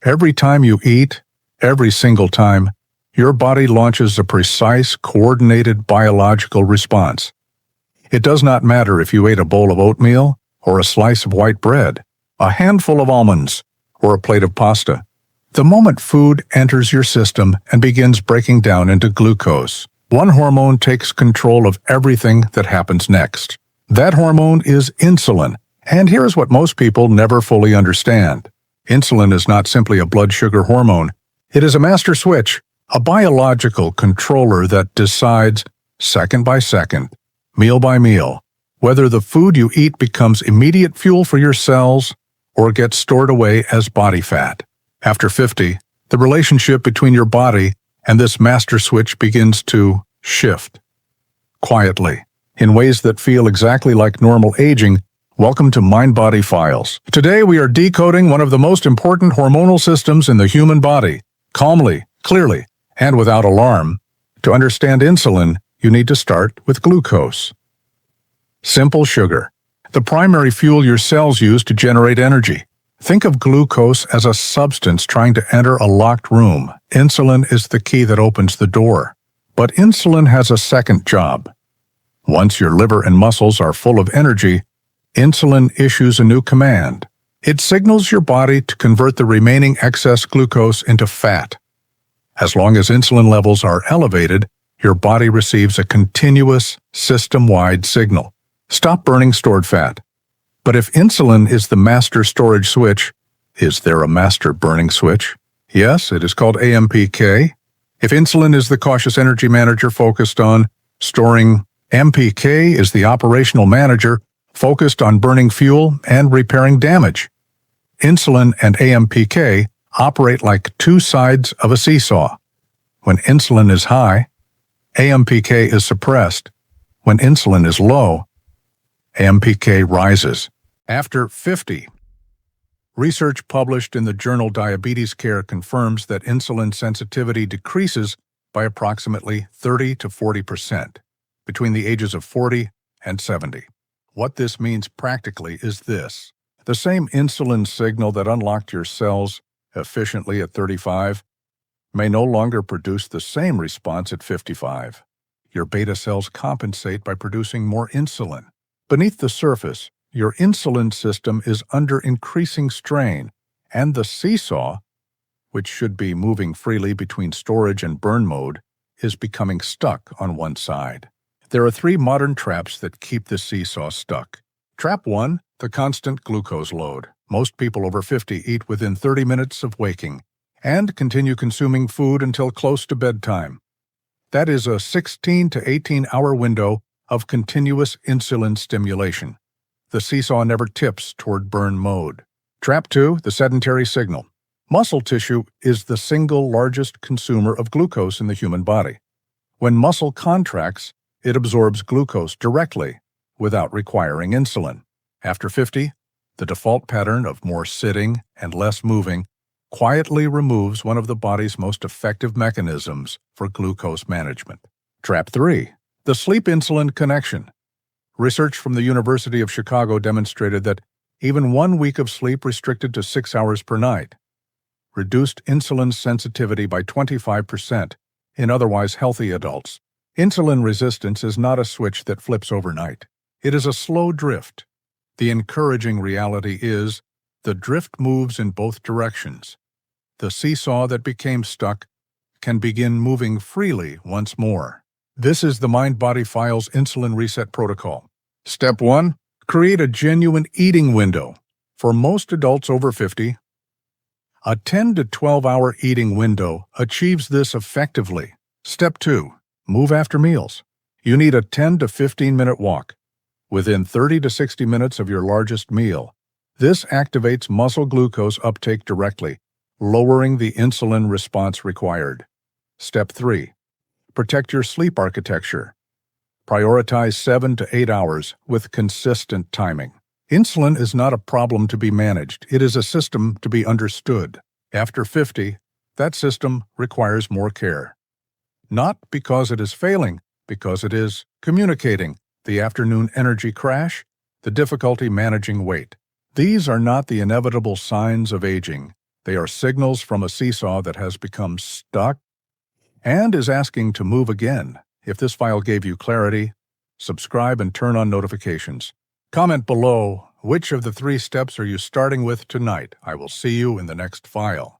Every time you eat, every single time, your body launches a precise, coordinated biological response. It does not matter if you ate a bowl of oatmeal or a slice of white bread, a handful of almonds, or a plate of pasta. The moment food enters your system and begins breaking down into glucose, one hormone takes control of everything that happens next. That hormone is insulin, and here's what most people never fully understand. Insulin is not simply a blood sugar hormone. It is a master switch, a biological controller that decides, second by second, meal by meal, whether the food you eat becomes immediate fuel for your cells or gets stored away as body fat. After 50, the relationship between your body and this master switch begins to shift. Quietly, in ways that feel exactly like normal aging. Welcome to MindBody Files. Today we are decoding one of the most important hormonal systems in the human body, calmly, clearly, and without alarm. To understand insulin, you need to start with glucose. Simple sugar, the primary fuel your cells use to generate energy. Think of glucose as a substance trying to enter a locked room. Insulin is the key that opens the door. But insulin has a second job. Once your liver and muscles are full of energy, insulin issues a new command. It signals your body to convert the remaining excess glucose into fat. As long as insulin levels are elevated, your body receives a continuous, system-wide signal. Stop burning stored fat. But if insulin is the master storage switch, is there a master burning switch? Yes, it is called AMPK. If insulin is the cautious energy manager focused on storing, AMPK is the operational manager focused on burning fuel and repairing damage. Insulin and AMPK operate like two sides of a seesaw. When insulin is high, AMPK is suppressed. When insulin is low, AMPK rises. After 50, research published in the journal Diabetes Care confirms that insulin sensitivity decreases by approximately 30 to 40% between the ages of 40 and 70. What this means practically is this. The same insulin signal that unlocked your cells efficiently at 35 may no longer produce the same response at 55. Your beta cells compensate by producing more insulin. Beneath the surface, your insulin system is under increasing strain, and the seesaw, which should be moving freely between storage and burn mode, is becoming stuck on one side. There are three modern traps that keep the seesaw stuck. Trap 1, the constant glucose load. Most people over 50 eat within 30 minutes of waking and continue consuming food until close to bedtime. That is a 16 to 18-hour window of continuous insulin stimulation. The seesaw never tips toward burn mode. Trap 2, the sedentary signal. Muscle tissue is the single largest consumer of glucose in the human body. When muscle contracts, it absorbs glucose directly without requiring insulin. After 50, the default pattern of more sitting and less moving quietly removes one of the body's most effective mechanisms for glucose management. Trap 3, the sleep-insulin connection. Research from the University of Chicago demonstrated that even 1 week of sleep restricted to 6 hours per night reduced insulin sensitivity by 25% in otherwise healthy adults. Insulin resistance is not a switch that flips overnight. It is a slow drift. The encouraging reality is the drift moves in both directions. The seesaw that became stuck can begin moving freely once more. This is the MindBody Files Insulin Reset Protocol. Step 1. Create a genuine eating window. For most adults over 50, a 10 to 12-hour eating window achieves this effectively. Step 2. Move after meals. You need a 10 to 15-minute walk within 30 to 60 minutes of your largest meal. This activates muscle glucose uptake directly, lowering the insulin response required. Step 3. Protect your sleep architecture. Prioritize 7 to 8 hours with consistent timing. Insulin is not a problem to be managed. It is a system to be understood. After 50, that system requires more care. Not because it is failing, because it is communicating. The afternoon energy crash, the difficulty managing weight. These are not the inevitable signs of aging. They are signals from a seesaw that has become stuck and is asking to move again. If this file gave you clarity, subscribe and turn on notifications. Comment below, which of the 3 steps are you starting with tonight? I will see you in the next file.